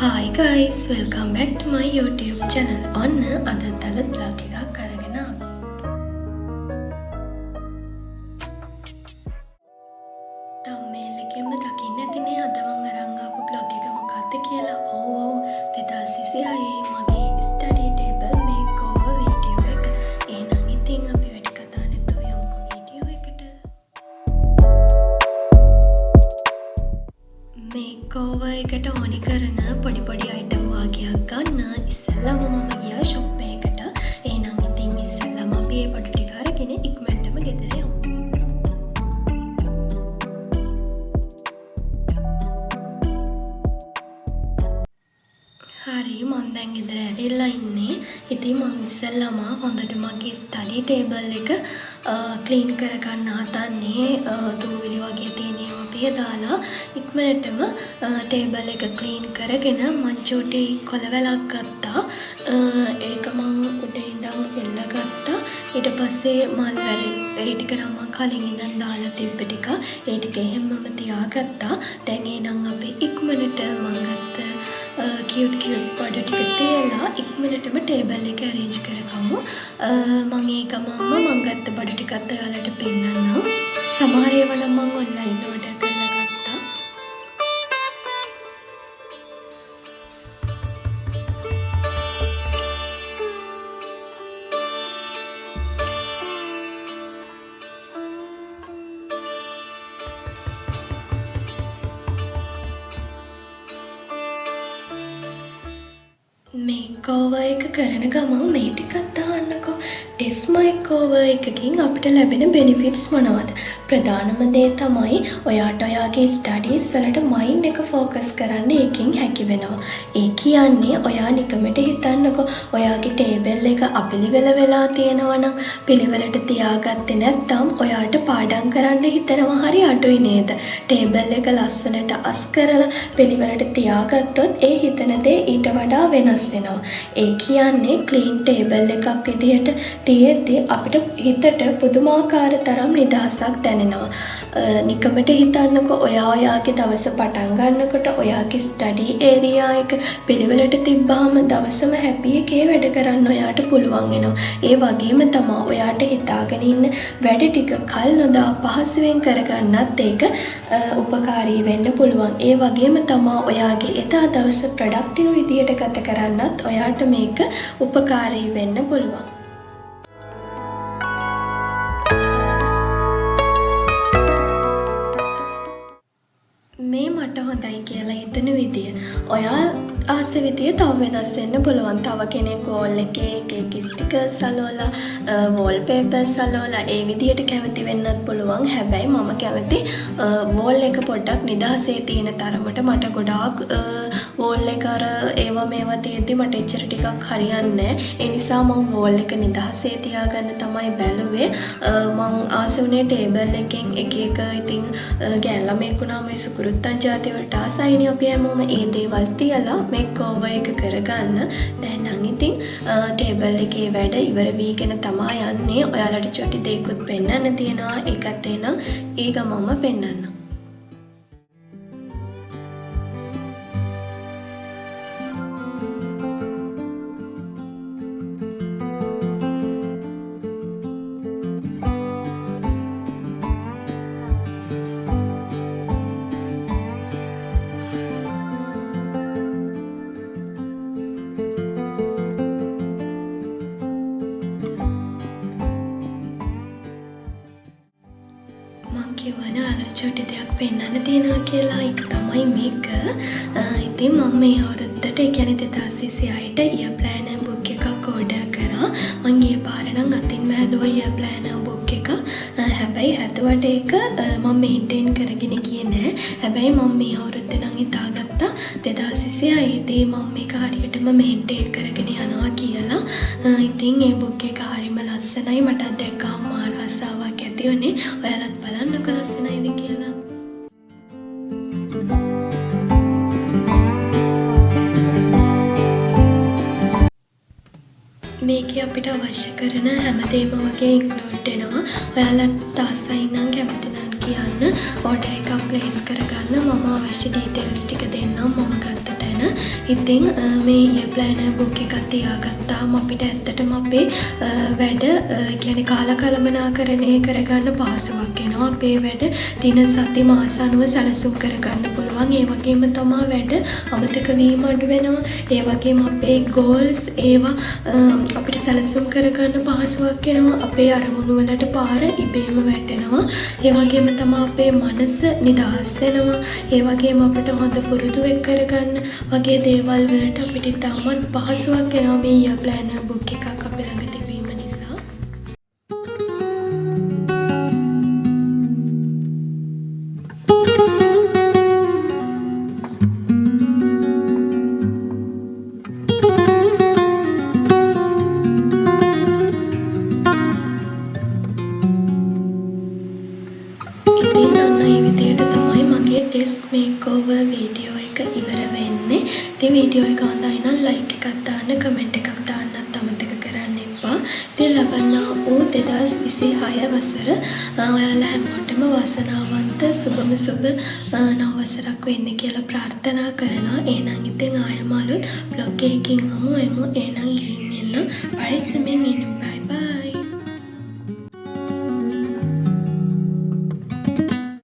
Hi guys, welcome back to my YouTube channel. ඔන්න අද තවත් vlog එකක් අරගෙන ආවා. thumbnail එකෙන්ම දකින්න ඇතිනේ අද මම අරන් ආපු vlog එක මොකක්ද කියලා. ඔව් 2026 මගේ study table makeover video එක. එහෙනම් ඉතින් අපි වැඩි කතා නැතුව යමුකෝ video එකට. makeover එකට ඕනි කරන පොඩි item වාගයක් ගන්න ඉස්සෙල්ලාම මම ගියා shop එකකට. එහෙනම් ඉතින් ඉස්සෙල්ලාම අපි මේ පොඩි ටික අරගෙන ඉක්මනටම ගෙදර යමු. හරි මම දැන් ගෙදර ඇවිල්ලා ඉන්නේ. ඉතින් මම ඉස්සෙල්ලාම හොඳට මගේ study table එක clean කරගන්න හදන්නේ. දූවිලි වගේ තියෙන ඒවා දාලා ඉක්මනටම table එක clean කරගෙන මං චූටි කොලවැලක් ගත්තා. ඒක මං උඩ ඉඳන් එල්ල ගත්තා. ඊට පස්සේ මල් වැල් ඒ ටික නම් මං කලින් ඉඳන් දාලා තිබ්බ ටික ඒ ටික එහෙමම තියාගත්තා. දැන් එහෙනම් අපි ඉක්මනට මං ගත්ත cute බඩ ටික තියලා ඉක්මනටම table එක arrange කරගමු. මම මං ගත්ත බඩ ටිකත් ඔයාලට පෙන්නන්නම්. සමහර ඒවා නම් මං online order කරලා ගත්තා. makeover එක කරන ගමන් මේ ටිකත් අහන්නකෝ. ඩෙස් makeover එකකින් අපිට ලැබෙන benefits මොනවද? ප්‍රධානම දේ තමයි ඔයාට ඔයාගේ studies වලට mind එක focus කරන්න ඒකෙන් හැකි වෙනවා. ඒ කියන්නේ ඔයා නිකමට හිතන්නකෝ ඔයාගේ table එක අපිලිවෙල වෙලා තියෙනවා නම් පිළිවෙලට තියාගත්තේ නැත්නම් ඔයාට පාඩම් කරන්න හිතනවා හරි අඩුයි නේද? table එක ලස්සනට අස් කරලා පිළිවෙලට තියාගත්තොත් ඒ හිතන දේ ඊට වඩා වෙනස් වෙනවා. ඒ කියන්නේ clean table එකක් විදිහට තියෙද්දි අපිට හිතට පුදුමාකාර තරම් නිදහසක් දැනෙනවා. නිකමට හිතන්නකෝ ඔයාගේ දවස පටන් ගන්නකොට ඔයාගේ ස්ටඩි ඒරියා එක පිළිවෙලට තිබ්බාම දවසම හැපි එකේ වැඩ කරන්න ඔයාට පුළුවන් වෙනවා. ඒ වගේම තමයි ඔයාට හිතාගෙන ඉන්න වැඩ ටික කල් නොදා පහසුවෙන් කරගන්නත් ඒක උපකාරී වෙන්න පුළුවන්. ඒ වගේම තමයි ඔයාගේ එදා දවස ප්‍රොඩක්ටිව් විදියට ගත කරන්නත් ඔයාට මේක උපකාරී වෙන්න පුළුවන්. මේ මට හොඳයි කියලා හිතන විදිය. ඔයා ආස විදිය තව වෙනස් වෙන්න පුළුවන්. තව කෙනෙක් wall එකේ එක ස්ටිකර්ස් අලවලා wall papers අලවලා ඒ විදියට කැමති වෙන්නත් පුළුවන්. හැබැයි මම කැමති wall එක පොඩ්ඩක් නිදහසේ තියෙන තරමට. මට ගොඩාක් wall එක අර ඒවා මේවා තියෙද්දි මට එච්චර ටිකක් හරියන්නේ නැහැ. ඒ නිසා මම wall එක නිදහසේ තියාගන්න තමයි බැලුවේ. මම ආස උනේ table එකෙන් එක ඉතින් ගෑන් ළමෙක් වුණාම ඒ සුකුරුත්තන් ජාති වලට ආසයිනේ අපි හැමෝම ඒ දේවල් තියලා makeover එක කරගන්න. දැන් නම් ඉතින් table එකේ වැඩ ඉවර වීගෙන තමයි යන්නේ. ඔයාලට චොටි දෙයක්ත් පෙන්වන්න තියෙනවා. ඒකත් එන ඒ ගමම පෙන්වන්න. කිව්වනේ ඔයාලට චොටි දෙයක් පෙන්වන්න තියෙනවා කියලා. ඒක තමයි මේක. ඉතින් මම මේ අවුරුද්දට ඒ කියන්නේ 2026ට ear planner book එකක් order කරා. මම ගිය පාර නම් අතින්ම හැදුවා ear planner book එක. හැබැයි හැදුවට ඒක මම maintain කරගෙන ගියේ නෑ. හැබැයි මම මේ අවුරුද්දේ නම් හිතාගත්තා 2026 දී මම මේක හරියටම maintain කරගෙන යනවා කියලා. ඉතින් මේ book එක හරිම ලස්සනයි. මට දැක්කම ආසාවක් ඇති වුණේ. ඔයාලත් බලන්නකෝ ලස්සනයිද කියලා. මේකේ අපිට අවශ්‍ය කරන හැමදේම වගේ ඉන්ක්ලූඩ් වෙනවා. ඔයාලට ආසයි නම් කැමති නම් කියන්න. order එකක් place කරගන්න. මම අවශ්‍ය details ටික දෙන්නම්. මම ගත්ත තැන කරගෙන ඉතින් මේ ඊයර් ප්ලෑනර් බුක් එකක් තියාගත්තාම අපිට ඇත්තටම අපේ වැඩ කියන්නේ කාලකළමනාකරණය කරගන්න පහසුවක් එනවා. අපේ වැඩ දින සති මාස අනුව සැලසුම් කරගන්න පුළුවන්. ඒ වගේම තමා වැඩ අමතක වීම අඩු වෙනවා. ඒ වගේම අපේ ගෝල්ස් ඒවා අපිට සැලසුම් කරගන්න පහසුවක් එනවා. අපේ අරමුණු වලට පාර ඉබේම වැටෙනවා. ඒ වගේම තමා අපේ මනස නිදහස් වෙනවා. ඒ වගේම අපිට හොඳ පුරුදු වෙක් කරගන්න වගේ දේවල් වලට අපිට ඉතාමත් පහසුවක් එනවා මේ ඊයර් ප්ලෑනර් බුක් එකක් අපේ ළඟ තිබීම නිසා. ඉතින් අන්න ඒ විදිහට තමයි මගේ ඩෙස්ක් මේකෝවර් වීඩියෝ එක ඉවර වෙන්නේ. ඉතින් වීඩියෝ එක හොඳයි නම් ලයික් එකක් දාන්න, කමෙන්ට් එකක් දාන්නත් අමතක කරන්න එපා. ඉතින් ලබන්නා වූ 2026 වසර ඔයාලා හැමෝටම වාසනාවන්ත සුබම සුබ නව වසරක් වෙන්න කියලා ප්‍රාර්ථනා කරනවා. එහෙනම් ඉතින් ආයෙම අලුත් බ්ලොග් එකකින් හමු එමු. එහෙනම් ගිහින් එන්න පරිස්සමෙන් ඉන්න.